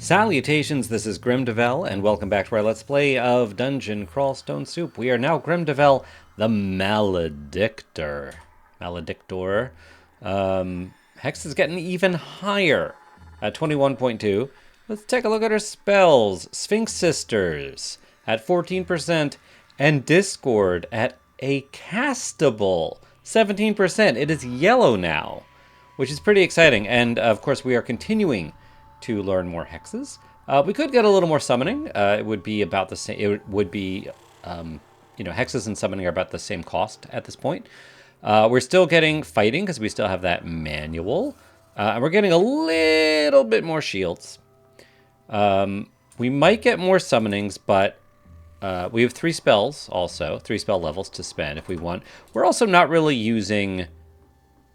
Salutations, this is Grimdevel, and welcome back to our Let's Play of Dungeon Crawl Stone Soup. We are now Grimdevel, the Maledictor. Hex is getting even higher at 21.2. Let's take a look at our spells. Sphinx Sisters at 14%, and Discord at a castable 17%. It is yellow now, which is pretty exciting, and of course we are continuing to learn more hexes. We could get a little more summoning. It would be about the same. It would be, hexes and summoning are about the same cost at this point. We're still getting fighting because we still have that manual. And we're getting a little bit more shields. We might get more summonings, but we have 3 spells also, 3 spell levels to spend if we want. We're also not really using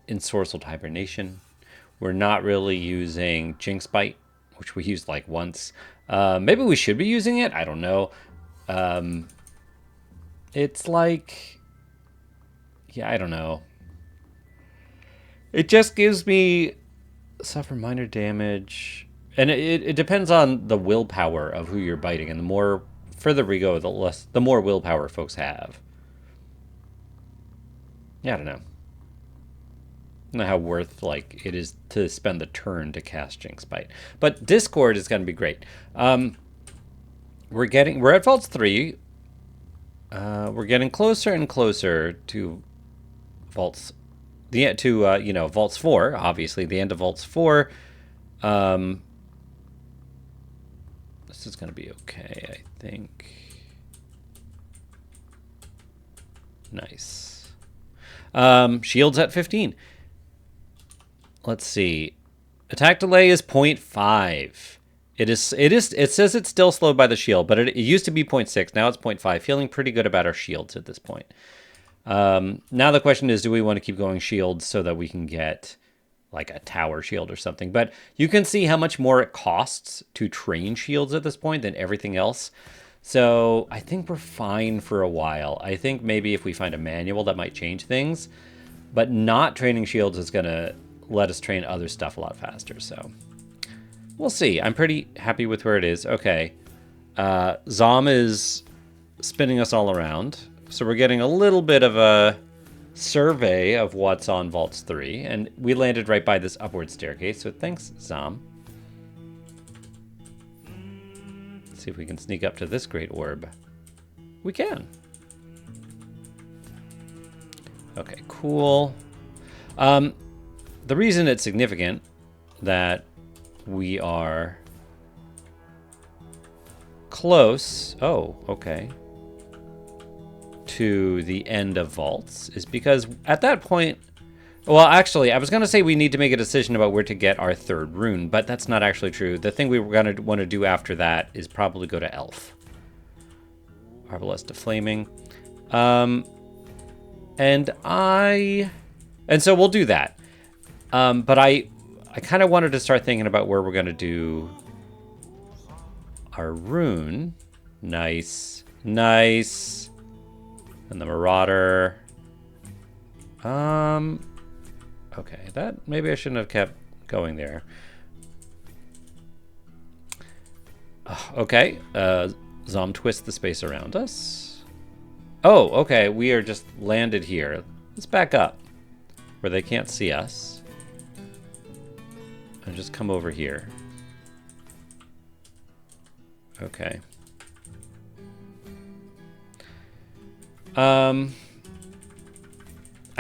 Ensorcelled Hibernation. We're not really using Jinx Bite, which we used like once. Maybe we should be using it. I don't know. It's like, yeah, I don't know. It just gives me suffer minor damage. And it depends on the willpower of who you're biting. And the more further we go, the more willpower folks have. Yeah, I don't know. Know how worth it is to spend the turn to cast Jinx Bite, but Discord is going to be great. We're at Vaults 3. We're getting closer and closer to Vaults, Vaults 4. Obviously, the end of Vaults 4. This is going to be okay, I think. Nice. Shields at 15. Let's see. Attack delay is 0.5. It says it's still slowed by the shield, but it used to be 0.6. Now it's 0.5. Feeling pretty good about our shields at this point. Now the question is, do we want to keep going shields so that we can get like a tower shield or something? But you can see how much more it costs to train shields at this point than everything else. So I think we're fine for a while. I think maybe if we find a manual that might change things, but not training shields is going to let us train other stuff a lot faster, so we'll see. I'm pretty happy with where it is. Okay. Zom is spinning us all around, so we're getting a little bit of a survey of what's on Vaults 3, and we landed right by this upward staircase, so thanks, Zom. Let's see if we can sneak up to this great orb. We can. Okay, cool. The reason it's significant that we are close, to the end of Vaults is because at that point, well, actually, I was going to say we need to make a decision about where to get our 3rd rune, but that's not actually true. The thing we were going to want to do after that is probably go to Elf. Arbalest to Flaming. And so we'll do that. But I kind of wanted to start thinking about where we're going to do our rune. Nice. Nice. And the Marauder. Okay, that maybe I shouldn't have kept going there. Okay, Zom twist the space around us. Oh, okay, we are just landed here. Let's back up where they can't see us. And just come over here. Okay. I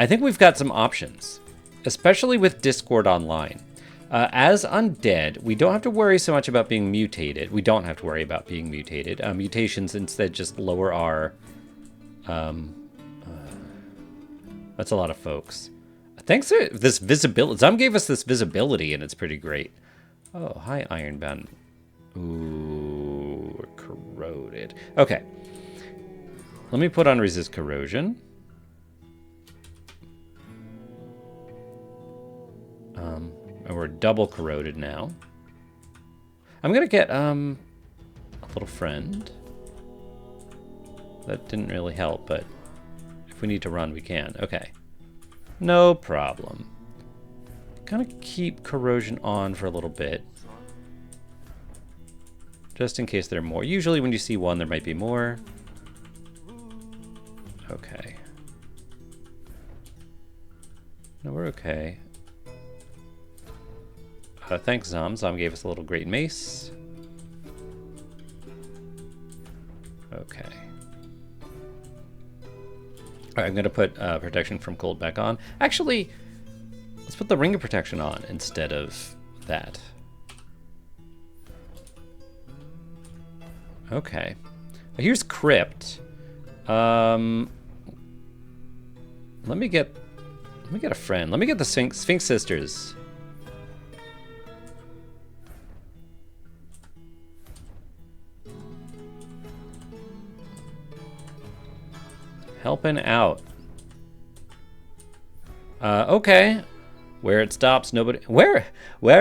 think we've got some options, especially with Discord Online. As undead, we don't have to worry so much about being mutated. We don't have to worry about being mutated. Mutations instead just lower our... that's a lot of folks. Thanks to this visibility. Zom gave us this visibility, and it's pretty great. Oh, hi, Ironbound. Ooh, we're corroded. Okay. Let me put on Resist Corrosion. And we're double corroded now. I'm going to get a little friend. That didn't really help, but if we need to run, we can. Okay. No problem. Kind of keep corrosion on for a little bit. just in case there are more. Usually when you see one, there might be more. Okay. No, we're okay. Thanks, Zom. Zom gave us a little great mace. Okay. All right, I'm going to put protection from cold back on. Actually, let's put the ring of protection on instead of that. Okay. Here's Crypt. Let me get a friend. Let me get the Sphinx Sisters. Helping out. Okay. Where it stops, nobody. Where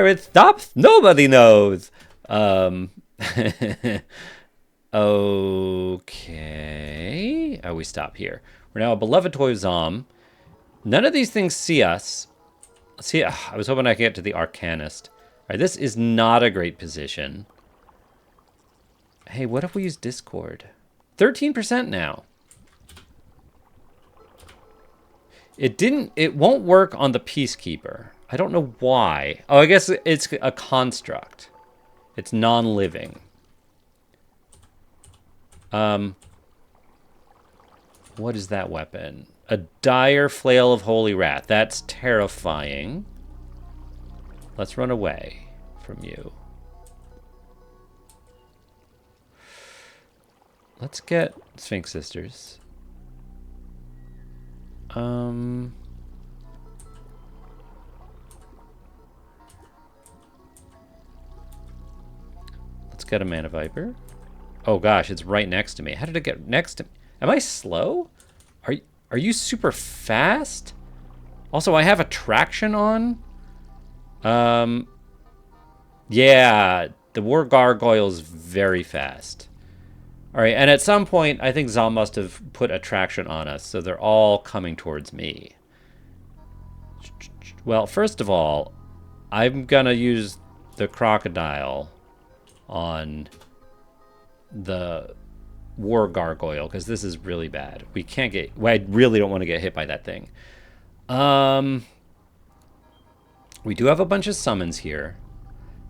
it stops, nobody knows. Okay. Oh, we stop here. We're now a beloved toy Zom. None of these things see us. See, I was hoping I could get to the Arcanist. All right, this is not a great position. Hey, what if we use Discord? 13% now. It won't work on the Peacekeeper. I don't know why. Oh, I guess it's a construct. It's non-living. What is that weapon? A dire flail of holy wrath. That's terrifying. Let's run away from you. Let's get Sphinx Sisters. Let's get a Mana Viper. Oh gosh, it's right next to me. How did it get next to me? Am I slow? Are you super fast? Also, I have attraction on. Yeah, the War Gargoyle is very fast. All right, and at some point, I think Zom must have put attraction on us, so they're all coming towards me. Well, first of all, I'm gonna use the crocodile on the War Gargoyle, because this is really bad. We can't get... Well, I really don't want to get hit by that thing. We do have a bunch of summons here.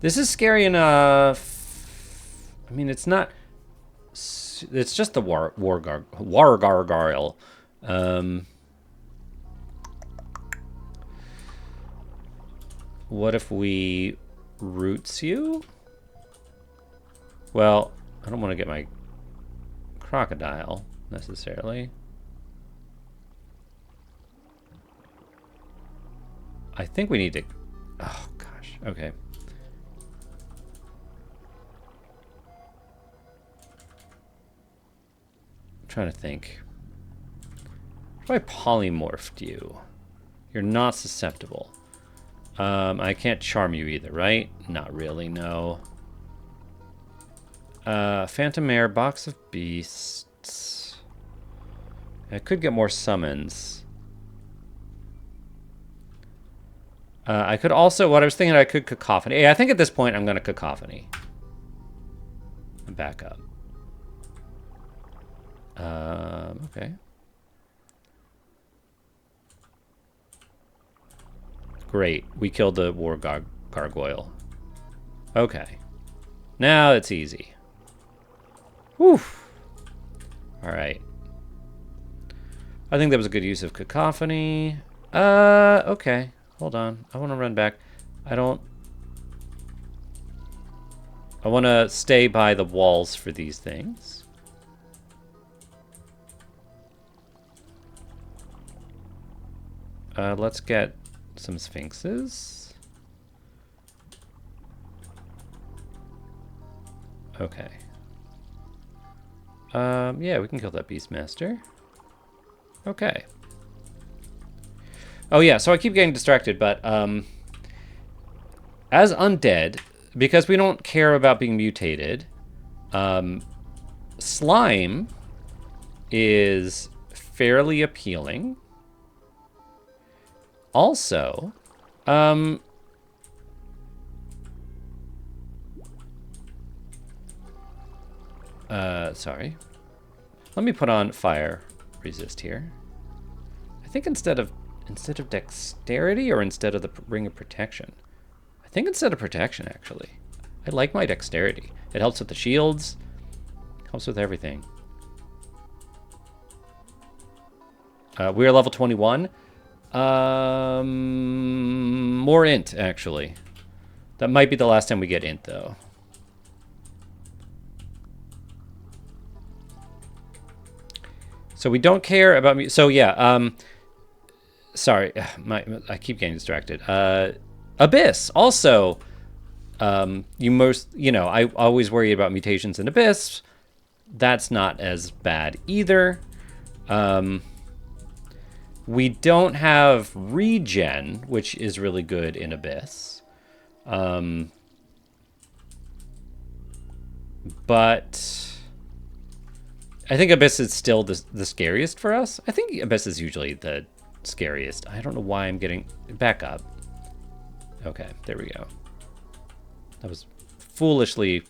This is scary enough. I mean, it's not... It's just the War Gargoyle. What if we roots you? Well, I don't want to get my crocodile, necessarily. I think we need to... Oh, gosh. Okay. I'm trying to think. If I polymorphed you, you're not susceptible. I can't charm you either, right? Not really, no. Phantom Air, Box of Beasts. I could get more summons. I could also, what I was thinking, I could Cacophony. Hey, I think at this point I'm going to Cacophony. And back up. Okay. Great. We killed the War Gargoyle. Okay. Now it's easy. Whew. Alright. I think that was a good use of Cacophony. Okay. Hold on. I want to run back. I want to stay by the walls for these things. Let's get some Sphinxes. Okay. Yeah, we can kill that Beastmaster. Okay. Oh yeah, so I keep getting distracted, but as undead, because we don't care about being mutated, slime is fairly appealing. Also, Sorry. Let me put on fire resist here. I think instead of dexterity or instead of the ring of protection. I think instead of protection, actually. I like my dexterity. It helps with the shields. Helps with everything. We are level 21. More int, actually. That might be the last time we get int, though. So we don't care about me. So yeah, sorry, I keep getting distracted. Abyss I always worry about mutations in Abyss. That's not as bad either. We don't have regen, which is really good in Abyss. But I think Abyss is still the scariest for us. I think Abyss is usually the scariest. I don't know why I'm getting... Back up. Okay, there we go. That was foolishly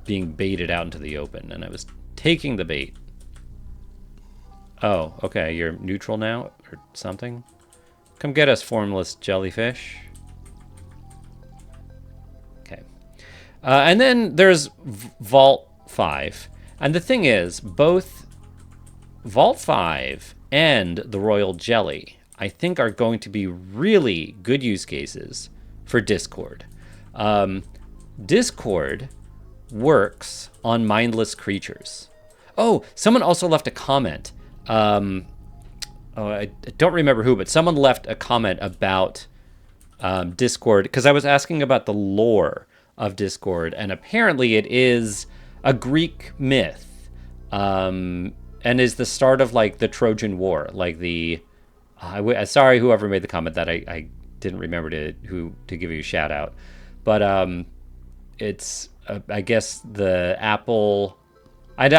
being baited out into the open, and I was taking the bait. Oh, okay, you're neutral now, or something? Come get us, formless jellyfish. Okay. And then there's Vault 5. And the thing is, both Vault 5 and the Royal Jelly, I think, are going to be really good use cases for Discord. Discord works on mindless creatures. Oh, someone also left a comment. I don't remember who, but someone left a comment about Discord, because I was asking about the lore of Discord, and apparently it is a Greek myth, and is the start of like the Trojan War, like the. Sorry, whoever made the comment that I didn't remember to give you a shout out, but it's I guess the apple. I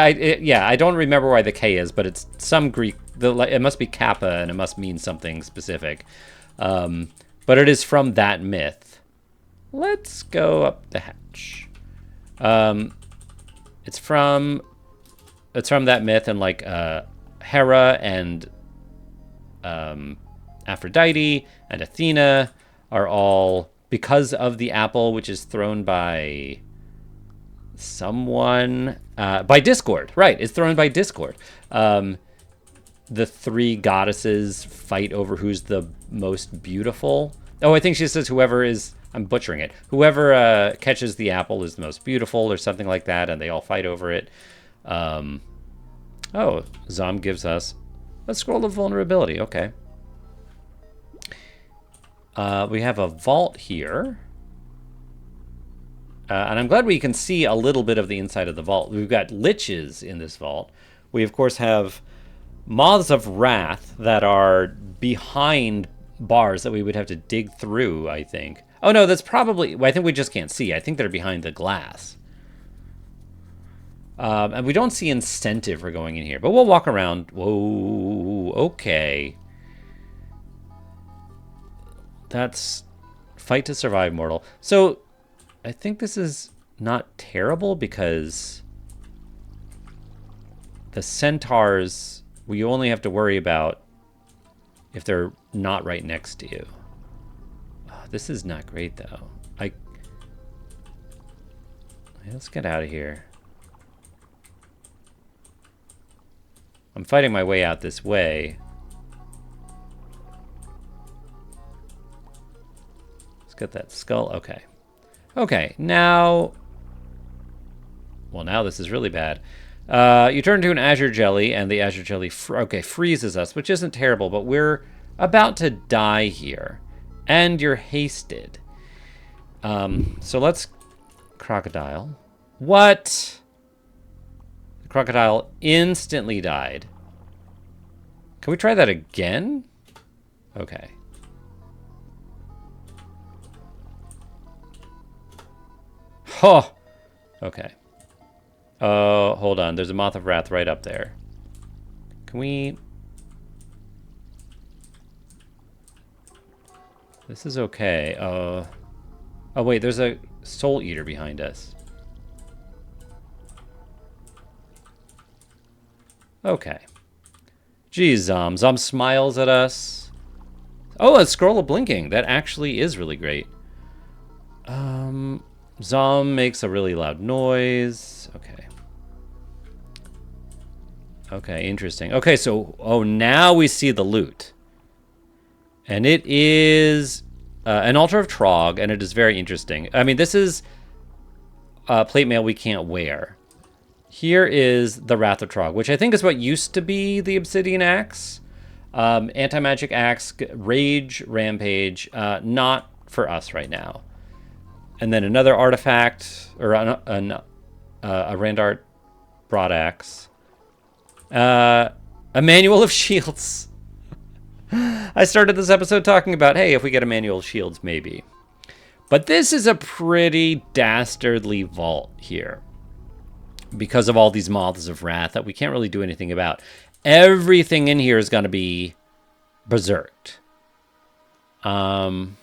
don't remember why the K is, but it's some Greek. It must be Kappa, and it must mean something specific. But it is from that myth. Let's go up the hatch. It's from that myth, and like Hera and Aphrodite and Athena are all because of the apple, which is thrown by someone by Discord. Right, it's thrown by Discord. The three goddesses fight over who's the most beautiful. Oh, I think she says whoever is, I'm butchering it, whoever catches the apple is the most beautiful or something like that, and they all fight over it. Oh, Zom gives us a scroll of vulnerability. Okay. We have a vault here. And I'm glad we can see a little bit of the inside of the vault. We've got liches in this vault. We, of course, have moths of wrath that are behind bars that we would have to dig through, I think. Oh, no, that's probably... I think we just can't see. I think they're behind the glass. And we don't see incentive for going in here. But we'll walk around. Whoa, okay. That's fight to survive, mortal. So... I think this is not terrible because the centaurs, we only have to worry about if they're not right next to you. Oh, this is not great, though. Let's get out of here. I'm fighting my way out this way. Let's get that skull. Okay. Okay, now... Well, now this is really bad. You turn to an Azure Jelly, and the Azure Jelly freezes us, which isn't terrible, but we're about to die here. And you're hasted. So let's... Crocodile. What? The crocodile instantly died. Can we try that again? Okay. Oh, okay. Hold on. There's a Moth of Wrath right up there. Can we... This is okay. Oh, wait. There's a Soul Eater behind us. Okay. Geez, Zom. Zom smiles at us. Oh, a scroll of blinking. That actually is really great. Zom makes a really loud noise. Okay. Okay, interesting. Okay, so, oh, now we see the loot. And it is an altar of Trog, and it is very interesting. I mean, this is plate mail we can't wear. Here is the Wrath of Trog, which I think is what used to be the Obsidian Axe. Anti-magic axe, rage, rampage, not for us right now. And then another artifact, or a Randart broadaxe. A manual of shields. I started this episode talking about, hey, if we get a manual of shields, maybe. But this is a pretty dastardly vault here, because of all these Moths of Wrath that we can't really do anything about. Everything in here is going to be berserked. So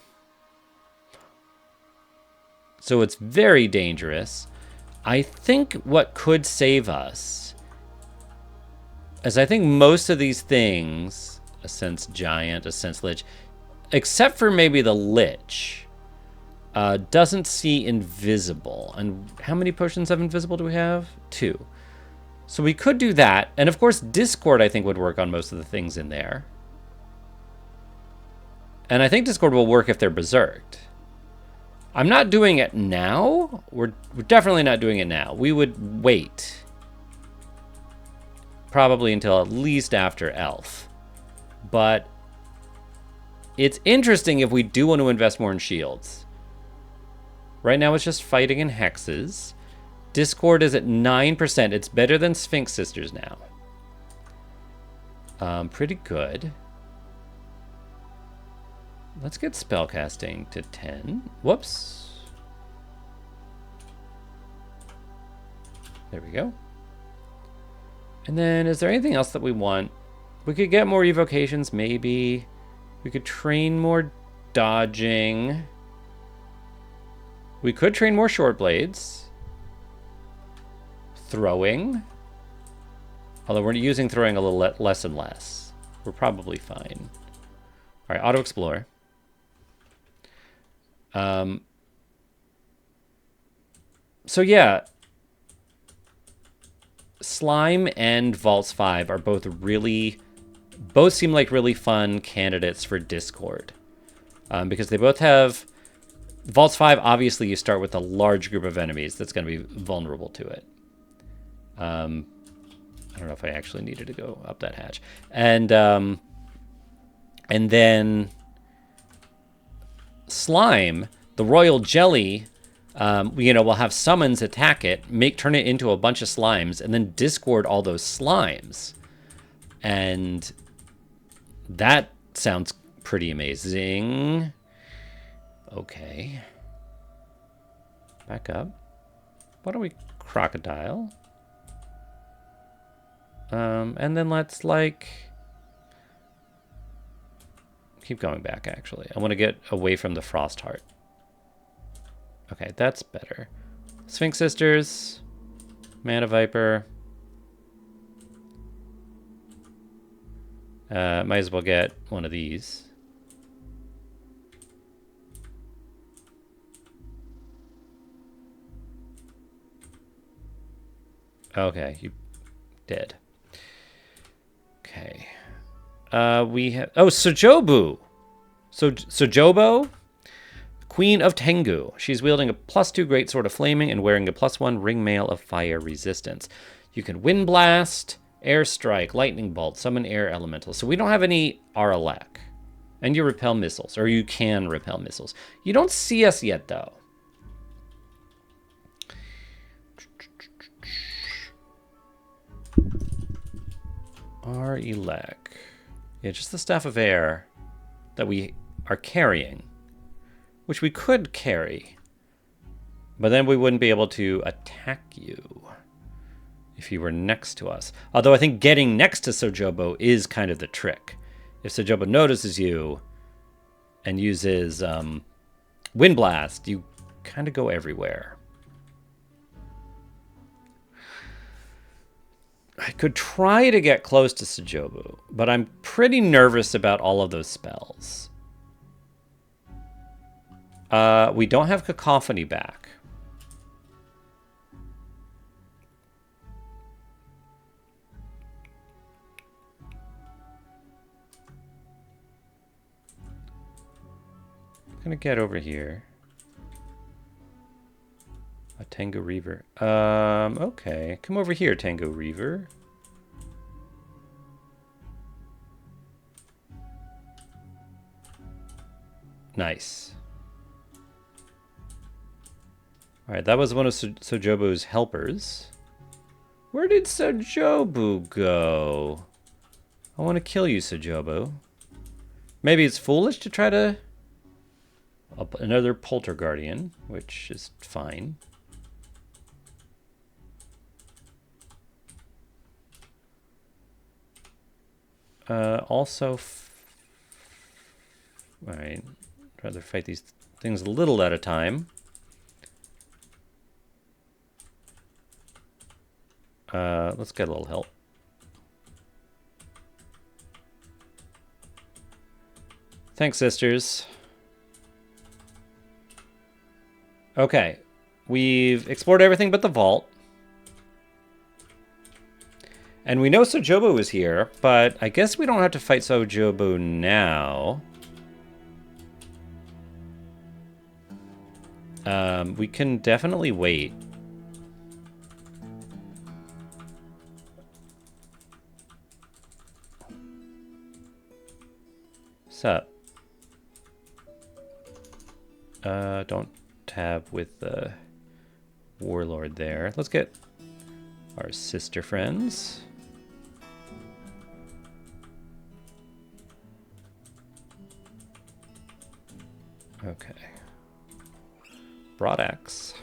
it's very dangerous. I think what could save us is I think most of these things, Ascent's Giant, Ascent's Lich, except for maybe the Lich, doesn't see invisible. And how many potions of invisible do we have? 2. So we could do that. And of course, Discord, I think, would work on most of the things in there. And I think Discord will work if they're berserked. I'm not doing it now. We're definitely not doing it now. We would wait. Probably until at least after Elf. But it's interesting if we do want to invest more in shields. Right now it's just fighting in hexes. Discord is at 9%. It's better than Sphinx Sisters now. Pretty good. Let's get spellcasting to 10. Whoops. There we go. And then is there anything else that we want? We could get more evocations, maybe. We could train more dodging. We could train more short blades. Throwing. Although we're using throwing a little less and less. We're probably fine. All right, auto explore. So yeah, Slime and Vaults 5 are both seem like really fun candidates for Discord. Because they both have, Vaults 5, obviously you start with a large group of enemies that's going to be vulnerable to it. I don't know if I actually needed to go up that hatch. And then Slime, the royal jelly, we'll have summons attack it, turn it into a bunch of slimes, and then discord all those slimes. And that sounds pretty amazing. Okay. Back up. Why don't we crocodile? And then let's, keep going back, actually. I want to get away from the Frost Heart. Okay, that's better. Sphinx Sisters. Mana Viper. Might as well get one of these. Okay, you dead. Okay. We have... Oh, Sojobu! Sojobo? Queen of Tengu. She's wielding a +2 Greatsword of Flaming and wearing a +1 Ringmail of Fire Resistance. You can Wind Blast, Air Strike, Lightning Bolt, summon Air Elementals. So we don't have any Aralek. And you repel missiles, or you can repel missiles. You don't see us yet, though. Arelek. Yeah, just the Staff of Air that we are carrying. Which we could carry. But then we wouldn't be able to attack you if you were next to us. Although I think getting next to Sojobo is kind of the trick. If Sojobo notices you and uses Wind Blast, you kind of go everywhere. I could try to get close to Sojobu, but I'm pretty nervous about all of those spells. We don't have Cacophony back. I'm gonna get over here. A Tango Reaver. Okay. Come over here, Tango Reaver. Nice. Alright, that was one of Sojobu's helpers. Where did Sojobu go? I want to kill you, Sojobu. Maybe it's foolish to try to... another Polterguardian, which is fine. Also... Alright. Rather fight these things a little at a time. Let's get a little help. Thanks, sisters. Okay. We've explored everything but the vault. And we know Sojobu is here, but I guess we don't have to fight Sojobu now. We can definitely wait. Sup? Don't tab with the warlord there. Let's get our sister friends. Okay. Broadaxe.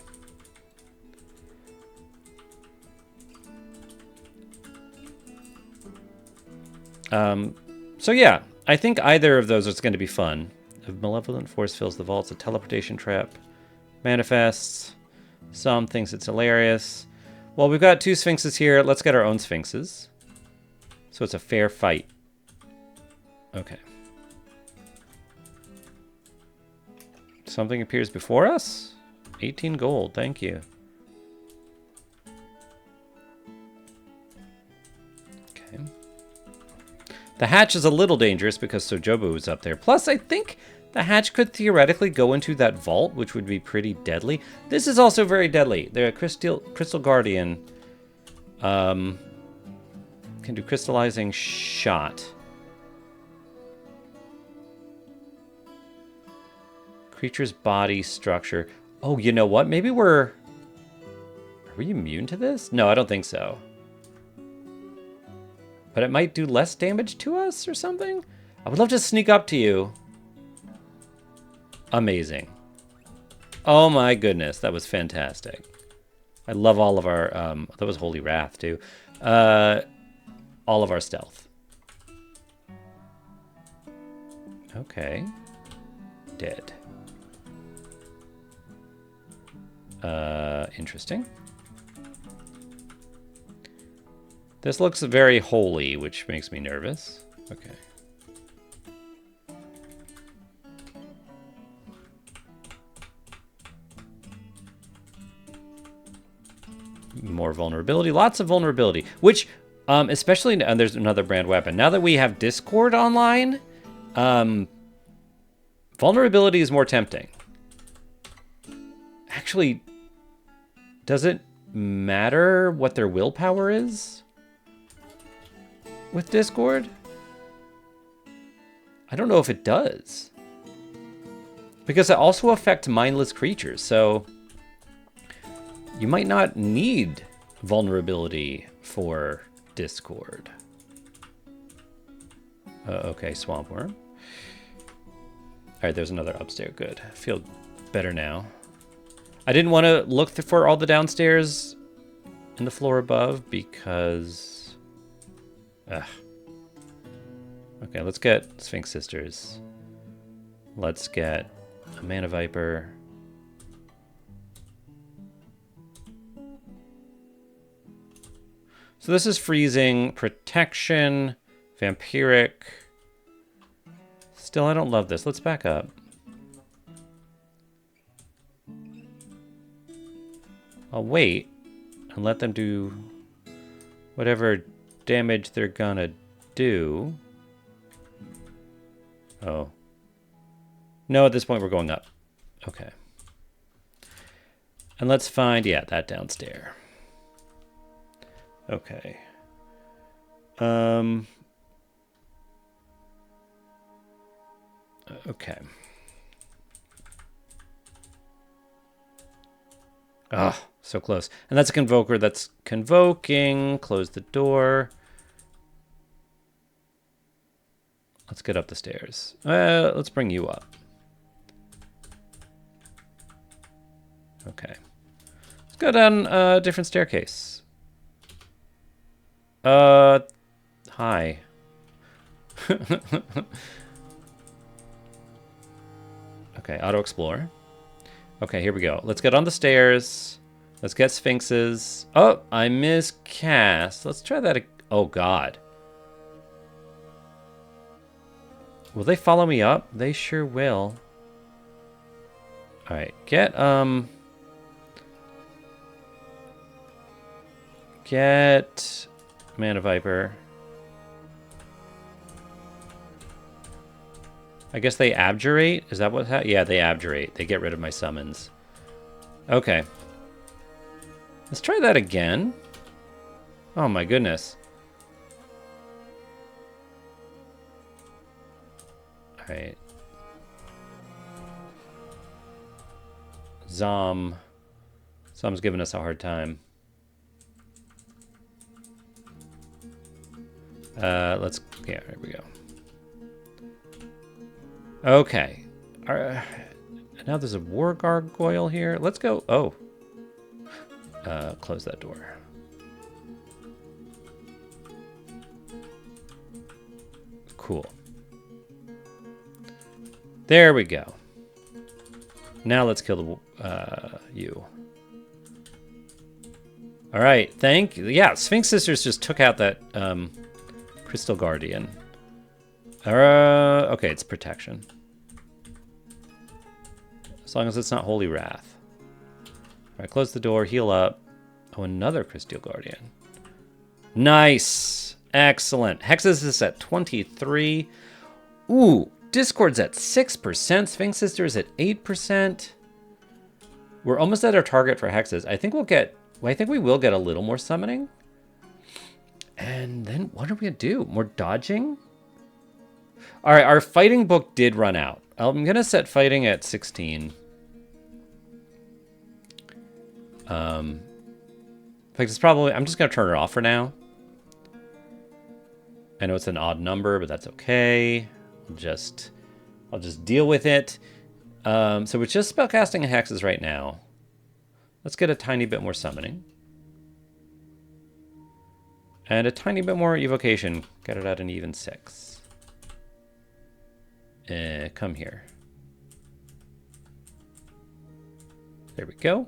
So yeah, I think either of those is going to be fun. A malevolent force fills the vaults, a teleportation trap manifests. Some thinks it's hilarious. Well, we've got two sphinxes here. Let's get our own sphinxes. So it's a fair fight. Okay. Something appears before us? 18 gold, thank you. Okay. The hatch is a little dangerous because Sojobu is up there. Plus, I think the hatch could theoretically go into that vault, which would be pretty deadly. This is also very deadly. The Crystal Guardian can do crystallizing shot. Creature's body structure. Oh, you know what? Maybe Are we immune to this? No, I don't think so. But it might do less damage to us or something? I would love to sneak up to you. Amazing. Oh my goodness, that was fantastic. I love all of our... that was Holy Wrath, too. All of our stealth. Okay. Dead. Interesting. This looks very holy, which makes me nervous. Okay. More vulnerability. Lots of vulnerability. Which, especially... And there's another brand weapon. Now that we have Discord online, vulnerability is more tempting. Actually, does it matter what their willpower is with Discord? I don't know if it does. Because it also affects mindless creatures, so you might not need vulnerability for Discord. Okay, Swamp Worm. Alright, there's another upstairs. Good. I feel better now. I didn't want to look for all the downstairs in the floor above because... Ugh. Okay, let's get Sphinx Sisters. Let's get a Mana Viper. So this is freezing, protection, vampiric. Still, I don't love this. Let's back up. I'll wait and let them do whatever damage they're gonna do. Oh. No, at this point we're going up. Okay. And let's find, yeah, that downstairs. Okay. Okay. Ah, so close. And that's a convoker that's convoking. Close the door. Let's get up the stairs. Let's bring you up. Okay. Let's go down a different staircase. Hi. Okay, auto explore. Okay, here we go. Let's get on the stairs. Let's get sphinxes. Oh, I miscast. Let's try that. Oh, God. Will they follow me up? They sure will. All right, get Mana Viper. I guess they abjurate? Is that what yeah, they abjurate. They get rid of my summons. Okay. Let's try that again. Oh my goodness. Alright. Zom's giving us a hard time. Yeah, here we go. Okay. Now there's a war gargoyle here. Let's go. Oh. Close that door. Cool. There we go. Now let's kill the you. All right. Thank you. Yeah, Sphinx Sisters just took out that Crystal Guardian. Okay, it's protection. As long as it's not Holy Wrath. All right, close the door, heal up. Oh, another Crystal Guardian. Nice. Excellent. Hexes is at 23. Ooh, Discord's at 6%. Sphinx Sister is at 8%. We're almost at our target for hexes. I think we will get a little more summoning. And then what are we gonna do? More dodging? All right, our fighting book did run out. I'm gonna set fighting at 16. In fact, it's probably, I'm just gonna turn it off for now. I know it's an odd number, but that's okay. I'll just deal with it. So we're just spellcasting hexes right now. Let's get a tiny bit more summoning. And a tiny bit more evocation. Get it at an even 6. Come here. There we go.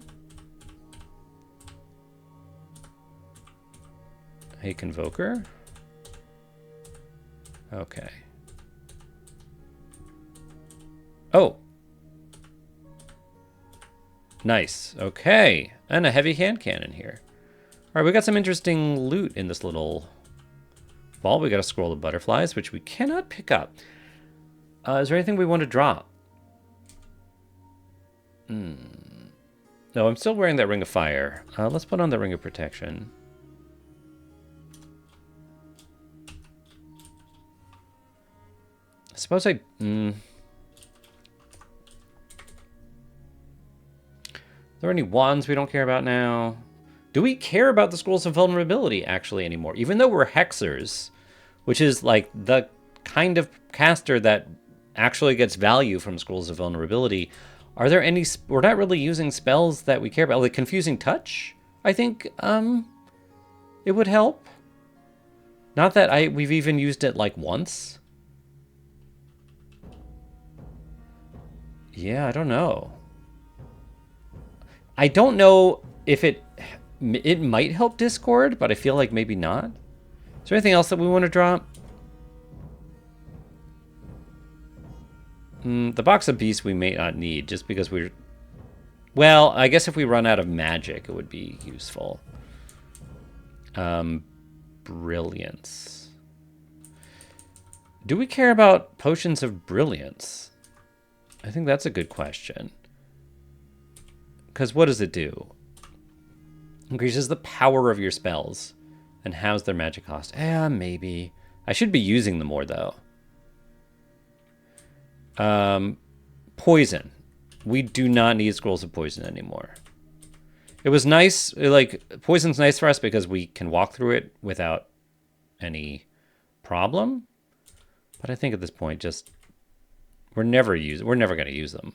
Hey, Convoker. Okay. Oh. Nice. Okay. And a heavy hand cannon here. All right, we got some interesting loot in this little ball. We got a scroll of butterflies, which we cannot pick up. Is there anything we want to drop? No, I'm still wearing that Ring of Fire. Let's put on the Ring of Protection. I suppose I... Are there any wands we don't care about now? Do we care about the Scrolls of Vulnerability actually anymore? Even though we're hexers, which is like the kind of caster that actually gets value from Scrolls of Vulnerability, are there any... We're not really using spells that we care about. Like Confusing Touch, I think it would help. Not that we've even used it like once. Yeah, I don't know. I don't know if it... It might help Discord, but I feel like maybe not. Is there anything else that we want to drop? The box of beasts we may not need, just because we're... Well, I guess if we run out of magic, it would be useful. Brilliance. Do we care about potions of brilliance? I think that's a good question. Because what does it do? Increases the power of your spells. And how's their magic cost? Maybe. I should be using them more, though. Poison. We do not need scrolls of poison anymore. It was nice, like, poison's nice for us because we can walk through it without any problem. But I think at this point, just, we're never going to use them.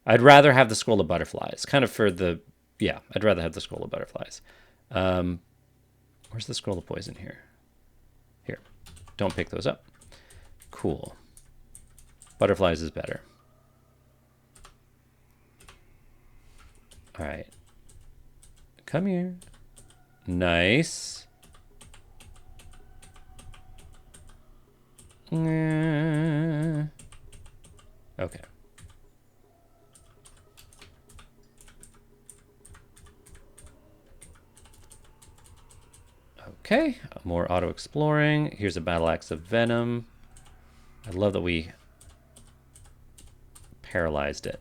I'd rather have the scroll of butterflies, kind of for the, yeah, I'd rather have the scroll of butterflies. Where's the scroll of poison here? Here, don't pick those up. Cool. Butterflies is better. All right. Come here. Nice. Okay. Okay, more auto-exploring. Here's a battle axe of venom. I love that we paralyzed it.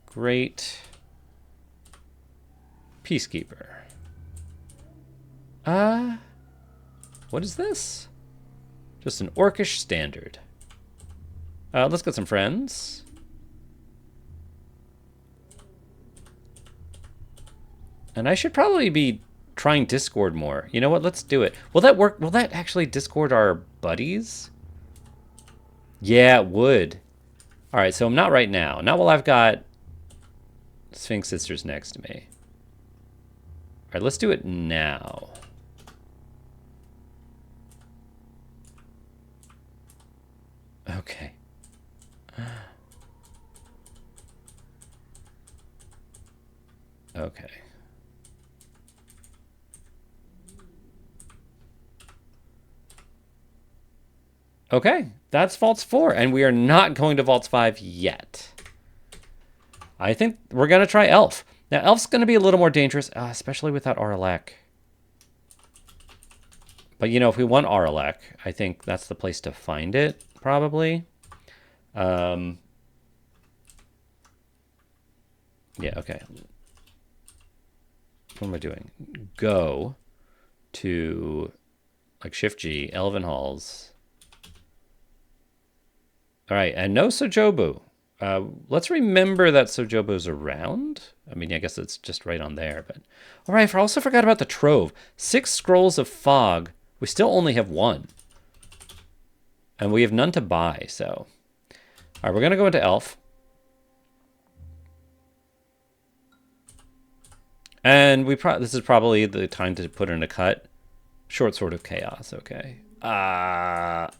Great. Peacekeeper. What is this? Just an orcish standard. Let's get some friends. And I should probably be trying Discord more. You know what? Let's do it. Will that work? Will that actually Discord our buddies? Yeah, it would. All right, so I'm not right now. Not while I've got Sphinx Sisters next to me. All right, let's do it now. Okay. Okay. Okay, that's Vaults 4, and we are not going to Vaults 5 yet. I think we're going to try Elf. Now, Elf's going to be a little more dangerous, especially without Aralek. But, you know, if we want Aralek, I think that's the place to find it, probably. Yeah, okay. What am I doing? Go to, like, Shift-G, Elven Halls. All right, and no Sojobu. Let's remember that Sojobu's around. I mean, I guess it's just right on there. But all right, I also forgot about the Trove. 6 Scrolls of Fog. We still only have 1. And we have none to buy, so. All right, we're going to go into Elf. And this is probably the time to put in a cut. Short Sword of Chaos, okay. Let's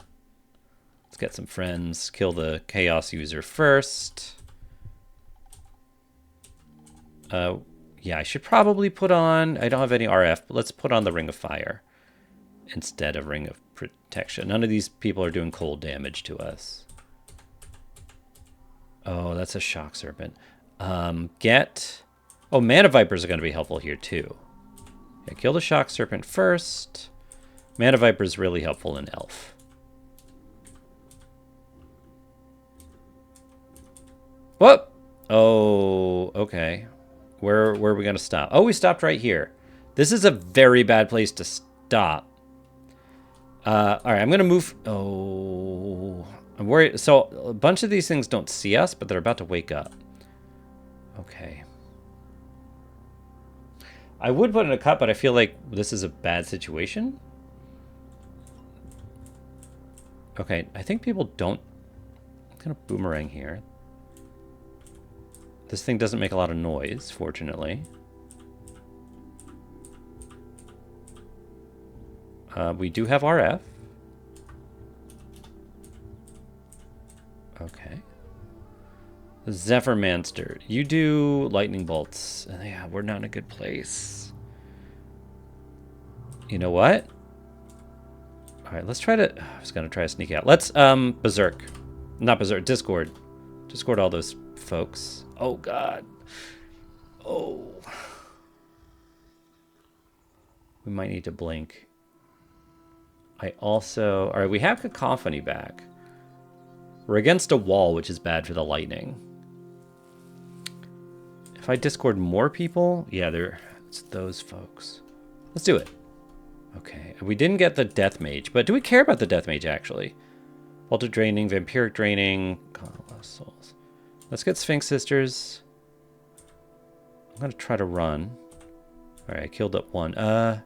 get some friends. Kill the Chaos user first. Yeah, I should probably put on... I don't have any RF, but let's put on the Ring of Fire instead of Ring of Protection. None of these people are doing cold damage to us. Oh, that's a Shock Serpent. Oh, Mana Vipers are going to be helpful here, too. Yeah, kill the Shock Serpent first. Mana Viper is really helpful in Elf. Whoop! Oh, okay. Where are we going to stop? Oh, we stopped right here. This is a very bad place to stop. All right, I'm going to move. Oh, I'm worried. So a bunch of these things don't see us, but they're about to wake up. Okay. I would put in a cut, but I feel like this is a bad situation. Okay, I think people don't... I'm going to boomerang here. This thing doesn't make a lot of noise, fortunately. We do have RF. Okay. Zephyrmanster, you do lightning bolts. Yeah, we're not in a good place. You know what? All right, let's try to... I was going to try to sneak out. Let's, Berserk. Not Berserk, Discord. Discord all those folks. Oh, God. Oh. We might need to blink. I also... All right, we have Cacophony back. We're against a wall, which is bad for the lightning. If I Discord more people... Yeah, it's those folks. Let's do it. Okay, we didn't get the Death Mage, but do we care about the Death Mage, actually? Voltage Draining, Vampiric Draining... Lost Souls. Let's get Sphinx Sisters. I'm going to try to run. All right, I killed up one. Oh,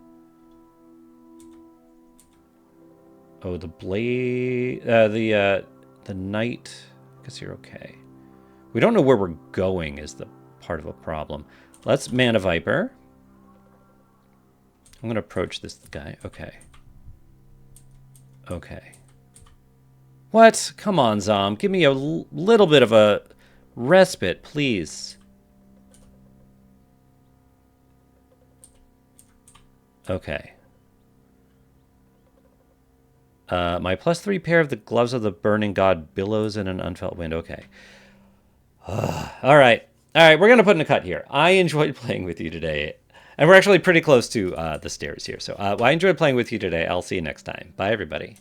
the Blade... the Knight... I guess you're okay. We don't know where we're going is the part of a problem. Let's Mana Viper. I'm going to approach this guy. Okay. Okay. What? Come on, Zom. Give me a little bit of a respite, please. Okay. My +3 pair of the Gloves of the Burning God billows in an unfelt wind. Okay. All right. All right, we're going to put in a cut here. I enjoyed playing with you today. And we're actually pretty close to the stairs here. So I enjoyed playing with you today. I'll see you next time. Bye, everybody.